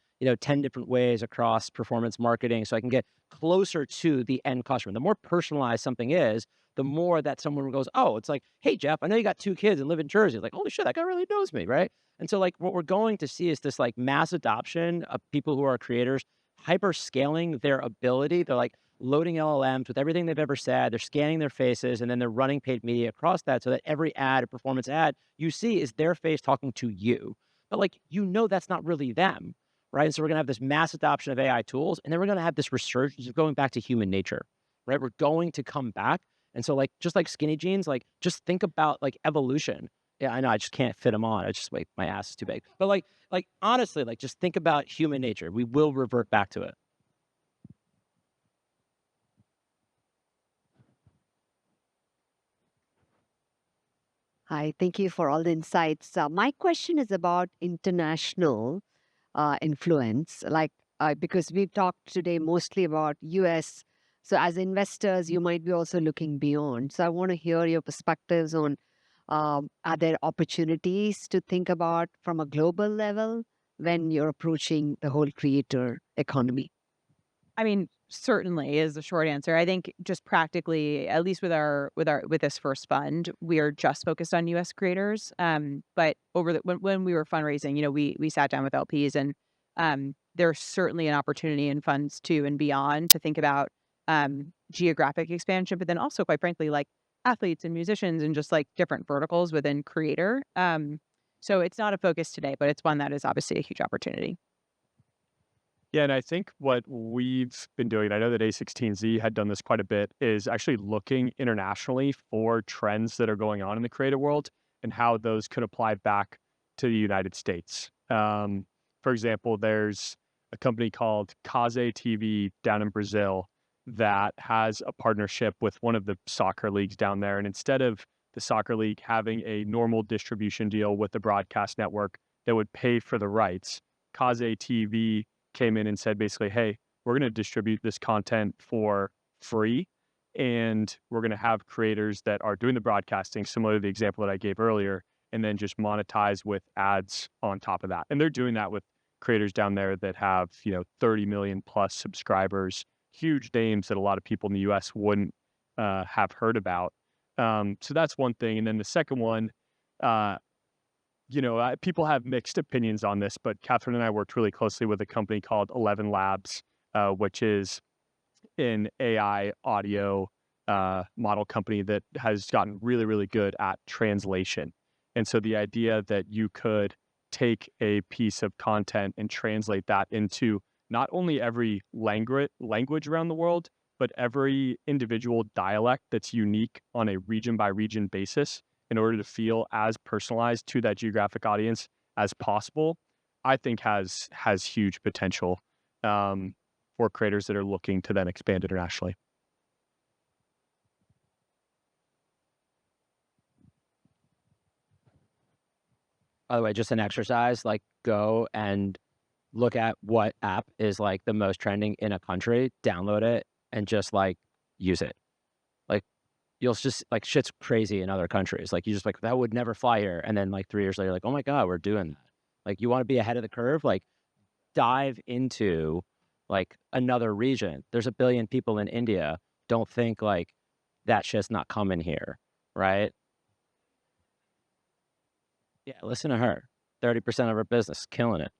10 different ways across performance marketing so I can get closer to the end customer. The more personalized something is, the more that someone goes, oh, it's like, hey, Jeff, I know you got 2 kids and live in Jersey. Like, holy shit, that guy really knows me, right? And so like what we're going to see is this like mass adoption of people who are creators hyper scaling their ability. They're like loading LLMs with everything they've ever said. They're scanning their faces and then they're running paid media across that so that every ad or performance ad you see is their face talking to you. But like, that's not really them, right? And so we're going to have this mass adoption of AI tools and then we're going to have this resurgence of going back to human nature, right? We're going to come back. And so like, just like skinny jeans, like just think about like evolution. Yeah, I know I just can't fit them on. I just like my ass is too big. But like honestly, like just think about human nature. We will revert back to it. Hi, thank you for all the insights. My question is about international influence, because we've talked today mostly about US. So, as investors, you might be also looking beyond. So, I want to hear your perspectives on are there opportunities to think about from a global level when you're approaching the whole creator economy? I mean, certainly is the short answer. I think just practically, at least with this first fund, we are just focused on U.S. creators. But when we were fundraising, we sat down with LPs, and there's certainly an opportunity in funds 2 and beyond to think about geographic expansion, but then also, quite frankly, like athletes and musicians and just like different verticals within creator. So it's not a focus today, but it's one that is obviously a huge opportunity. Yeah, and I think what we've been doing, I know that A16Z had done this quite a bit, is actually looking internationally for trends that are going on in the creative world and how those could apply back to the United States. For example, there's a company called Kaze TV down in Brazil that has a partnership with one of the soccer leagues down there. And instead of the soccer league having a normal distribution deal with the broadcast network that would pay for the rights, Kaze TV came in and said basically, hey, we're going to distribute this content for free. And we're going to have creators that are doing the broadcasting, similar to the example that I gave earlier, and then just monetize with ads on top of that. And they're doing that with creators down there that have, 30 million plus subscribers, huge names that a lot of people in the US wouldn't have heard about. So that's one thing. And then the second one, people have mixed opinions on this, but Catherine and I worked really closely with a company called 11 Labs, which is an AI audio model company that has gotten really, really good at translation. And so the idea that you could take a piece of content and translate that into not only every language around the world, but every individual dialect that's unique on a region by region basis in order to feel as personalized to that geographic audience as possible, I think has huge potential. For creators that are looking to then expand internationally. By the way, just an exercise, like go and look at what app is like the most trending in a country, download it, and just like use it. Like you'll just like shit's crazy in other countries. Like you just like that would never fly here. And then like 3 years later, like, oh my God, we're doing that. Like you want to be ahead of the curve, like dive into like another region. There's a billion people in India. Don't think like that shit's not coming here, right? Yeah, listen to her. 30% of her business, killing it.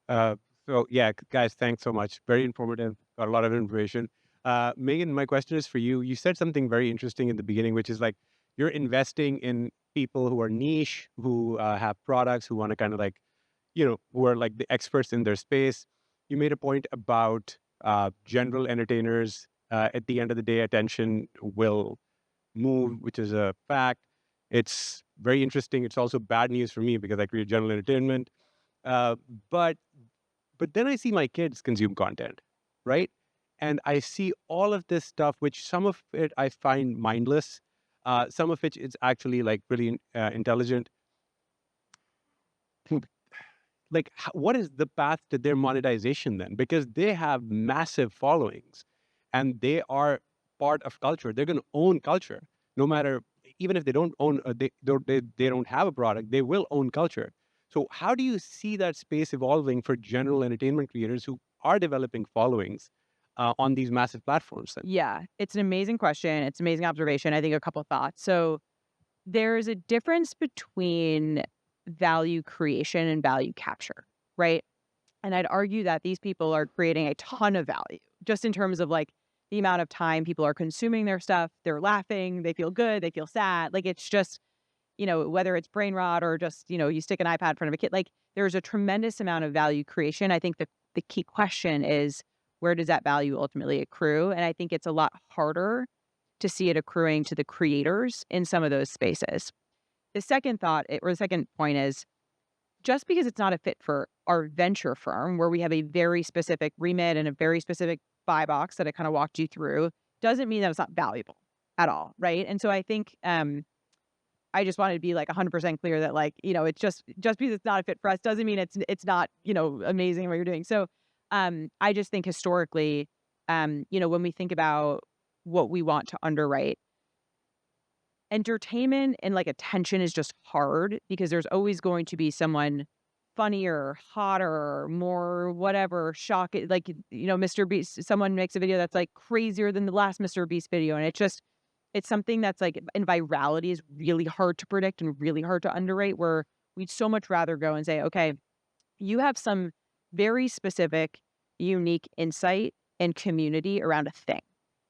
Uh, so yeah, guys, thanks so much. Very informative. Got a lot of information. Megan, my question is for you. You said something very interesting in the beginning, which is like you're investing in people who are niche, who have products, who want to kind of like, who are like the experts in their space. You made a point about general entertainers. At the end of the day, attention will move, which is a fact. It's very interesting. It's also bad news for me because I create general entertainment. Uh, but but then I see my kids consume content, right? And I see all of this stuff, which some of it I find mindless, some of which is actually like really intelligent. Like, what is the path to their monetization then? Because they have massive followings, and they are part of culture. They're going to own culture, no matter even if they don't own, they don't have a product, they will own culture. So, how do you see that space evolving for general entertainment creators who are developing followings on these massive platforms? Then, Yeah, it's an amazing question. It's an amazing observation. I think a couple of thoughts. So there's a difference between value creation and value capture, right? And I'd argue that these people are creating a ton of value just in terms of like the amount of time people are consuming their stuff. They're laughing, they feel good, they feel sad. Like it's just, whether it's brain rot or just, you stick an iPad in front of a kid, like there's a tremendous amount of value creation. I think the key question is where does that value ultimately accrue? And I think it's a lot harder to see it accruing to the creators in some of those spaces. The second thought, or the second point is just because it's not a fit for our venture firm, where we have a very specific remit and a very specific buy box that I kind of walked you through, doesn't mean that it's not valuable at all, right? And so I think I just wanted to be like 100% clear that like, it's just because it's not a fit for us doesn't mean it's not, amazing what you're doing. So I just think historically, when we think about what we want to underwrite, entertainment and like attention is just hard because there's always going to be someone funnier, hotter, more whatever, shocking. Like, Mr. Beast, someone makes a video that's like crazier than the last Mr. Beast video. And it's something that's like, and virality is really hard to predict and really hard to underrate, where we'd so much rather go and say, okay, you have some very specific, unique insight and community around a thing.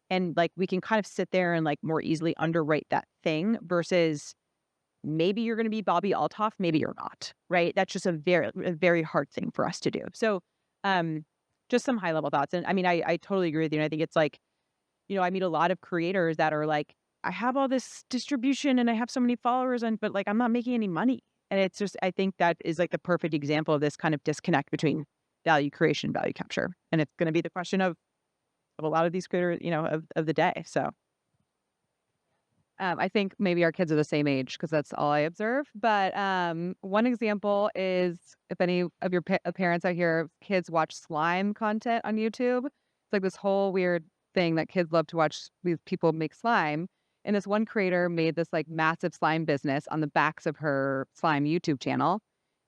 And like we can kind of sit there and like more easily underwrite that thing versus maybe you're going to be Bobby Altoff, maybe you're not, right? That's just a very hard thing for us to do. So just some high level thoughts. And I mean, I totally agree with you. And I think it's like, I meet a lot of creators that are like, I have all this distribution and I have so many followers, but like I'm not making any money. And it's just, I think that is like the perfect example of this kind of disconnect between value creation, value capture. And it's going to be the question of a lot of these creators, of the day. So I think maybe our kids are the same age because that's all I observe. But one example is if any of your parents out here, kids watch slime content on YouTube. It's like this whole weird thing that kids love to watch these people make slime. And this one creator made this like massive slime business on the backs of her slime YouTube channel.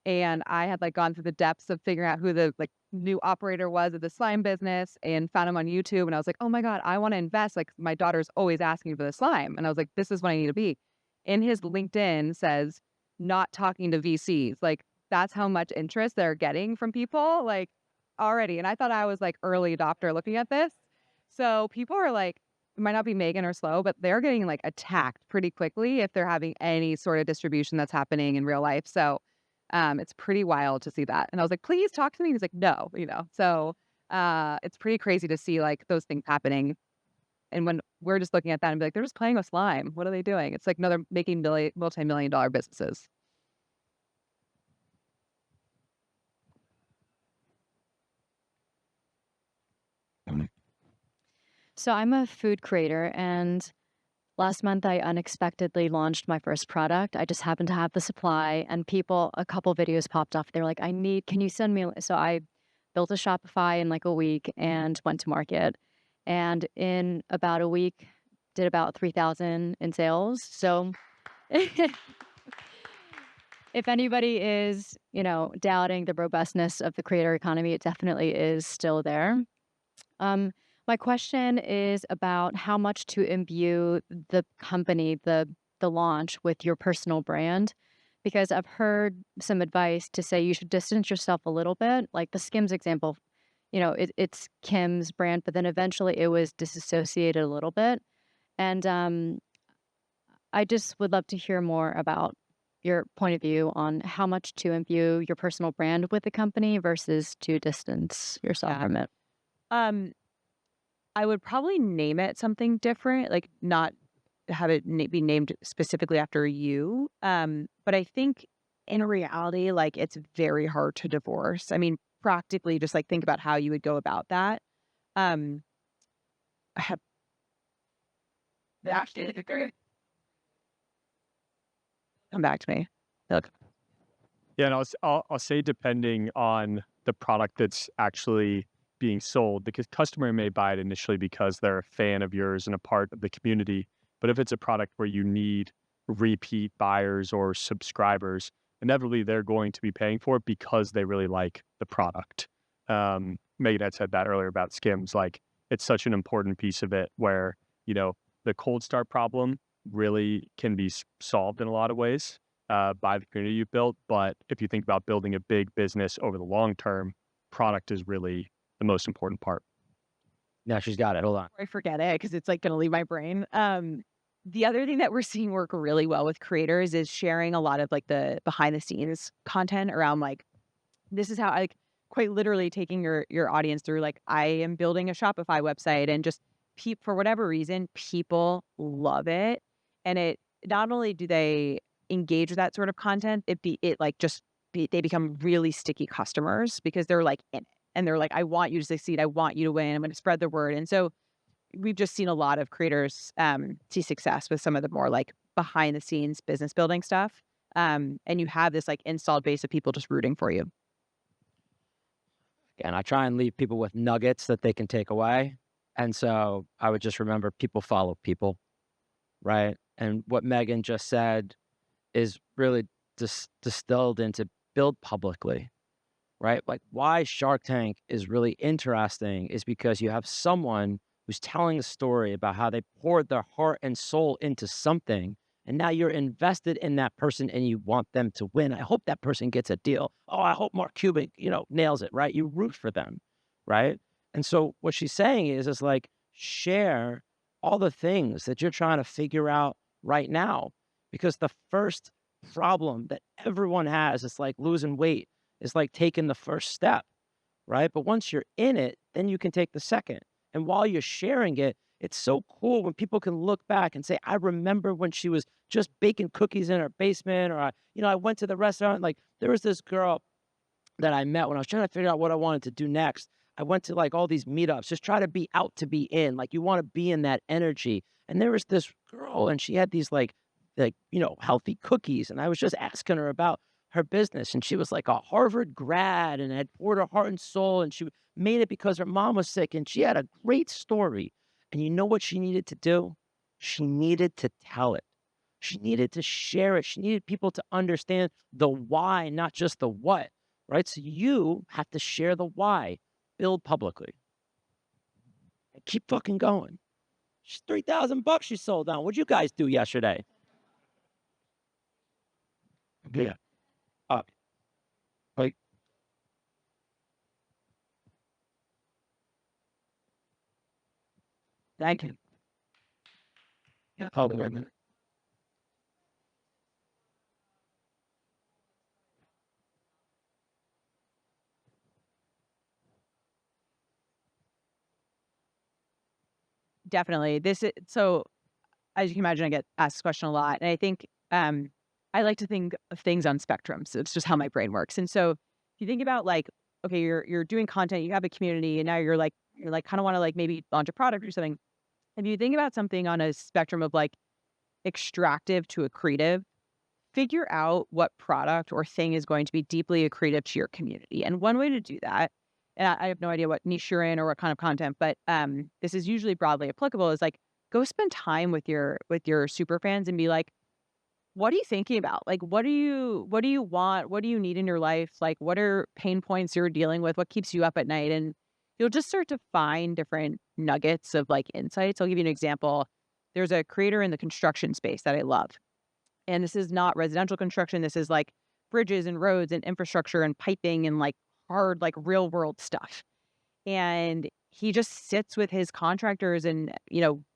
And I had like gone through the depths of figuring out who the like new operator was of the slime business and found him on YouTube. And I was like, oh my God, I want to invest. Like my daughter's always asking for the slime. And I was like, this is what I need to be. And his LinkedIn says, not talking to VCs. Like that's how much interest they're getting from people like already. And I thought I was like early adopter looking at this. So people are like, it might not be Megan or Slow, but they're getting like attacked pretty quickly if they're having any sort of distribution that's happening in real life. So it's pretty wild to see that. And I was like, please talk to me. He's like, no, So it's pretty crazy to see like those things happening. And when we're just looking at that and be like, they're just playing with slime. What are they doing? It's like, no, they're making multi-million-dollar businesses. So I'm a food creator, and last month I unexpectedly launched my first product. I just happened to have the supply, and a couple videos popped up. They're like, can you send me? So I built a Shopify in like a week and went to market. And in about a week, did about 3,000 in sales. So if anybody is, doubting the robustness of the creator economy, it definitely is still there. My question is about how much to imbue the company, the launch with your personal brand, because I've heard some advice to say you should distance yourself a little bit. Like the Skims example, it's Kim's brand, but then eventually it was disassociated a little bit. And I just would love to hear more about your point of view on how much to imbue your personal brand with the company versus to distance yourself Yeah. from it. Um, I would probably name it something different, like not have it be named specifically after you. But I think in reality, like it's very hard to divorce. I mean, practically, just like think about how you would go about that. Um, I have come back to me. Look, Yeah, and I'll say depending on the product that's actually being sold, because customer may buy it initially because they're a fan of yours and a part of the community. But if it's a product where you need repeat buyers or subscribers, inevitably they're going to be paying for it because they really like the product. Megan had said that earlier about Skims. Like it's such an important piece of it where, the cold start problem really can be solved in a lot of ways by the community you've built. But if you think about building a big business over the long term, product is really the most important part. Now she's got it. Hold on. before I forget it because it's like going to leave my brain. The other thing that we're seeing work really well with creators is sharing a lot of like the behind the scenes content around like this is how I like quite literally taking your audience through like I am building a Shopify website and just for whatever reason people love it, and it not only do they engage with that sort of content, they become really sticky customers because they're like in it and they're like, I want you to succeed, I want you to win, I'm going to spread the word. And so we've just seen a lot of creators see success with some of the more like behind the scenes business building stuff. And you have this like installed base of people just rooting for you. And I try and leave people with nuggets that they can take away. And so I would just remember people follow people, right? And what Megan just said is really distilled into build publicly, right? Like why Shark Tank is really interesting is because you have someone who's telling a story about how they poured their heart and soul into something. And now you're invested in that person and you want them to win. I hope that person gets a deal. Oh, I hope Mark Cuban, nails it, right? You root for them, right? And so what she's saying is like, share all the things that you're trying to figure out right now. Because the first problem that everyone has is like losing weight, is like taking the first step, right? But once you're in it, then you can take the second. And while you're sharing it, it's so cool when people can look back and say, I remember when she was just baking cookies in her basement, or I went to the restaurant. Like there was this girl that I met when I was trying to figure out what I wanted to do next. I went to like all these meetups, just try to be out to be in. Like you want to be in that energy. And there was this girl and she had these like, healthy cookies. And I was just asking her about her business. And she was like a Harvard grad and had poured her heart and soul. And she made it because her mom was sick. And she had a great story. And you know what she needed to do? She needed to tell it. She needed to share it. She needed people to understand the why, not just the what, right? So you have to share the why, build publicly, and keep fucking going. She's $3,000 she sold on. What'd you guys do yesterday? Yeah. Like, thank you. Yeah. Oh, wait a minute. Definitely. This is so, as you can imagine, I get asked this question a lot. And I think I like to think of things on spectrums. It's just how my brain works. And so if you think about like, okay, you're doing content, you have a community, and now you're like kind of want to like maybe launch a product or something. If you think about something on a spectrum of like extractive to accretive, figure out what product or thing is going to be deeply accretive to your community. And one way to do that, and I have no idea what niche you're in or what kind of content, but this is usually broadly applicable, is like go spend time with your super fans and be like, what are you thinking about? Like, what do you want? What do you need in your life? Like, what are pain points you're dealing with? What keeps you up at night? And you'll just start to find different nuggets of like insights. I'll give you an example. There's a creator in the construction space that I love. And this is not residential construction. This is like bridges and roads and infrastructure and piping and like hard, like real world stuff. And he just sits with his contractors and,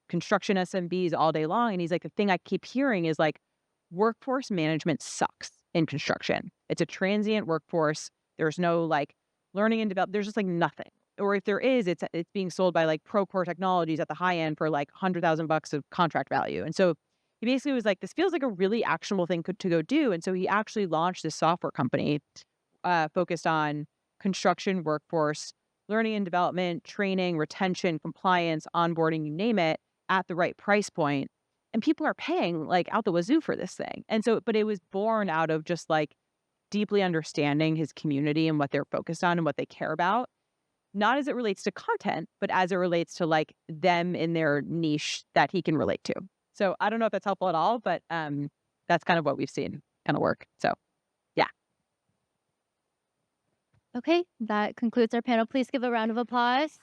construction SMBs all day long. And he's like, the thing I keep hearing is like, workforce management sucks in construction. It's a transient workforce. There's no like learning and develop. There's just like nothing. Or if there is, it's being sold by like Procore Technologies at the high end for like $100,000 of contract value. And so he basically was like, this feels like a really actionable thing to go do. And so he actually launched this software company focused on construction workforce, learning and development, training, retention, compliance, onboarding, you name it, at the right price point. And people are paying like out the wazoo for this thing. And so, but it was born out of just like deeply understanding his community and what they're focused on and what they care about, not as it relates to content, but as it relates to like them in their niche that he can relate to. So I don't know if that's helpful at all, but that's kind of what we've seen kind of work. So yeah. Okay, that concludes our panel. Please give a round of applause.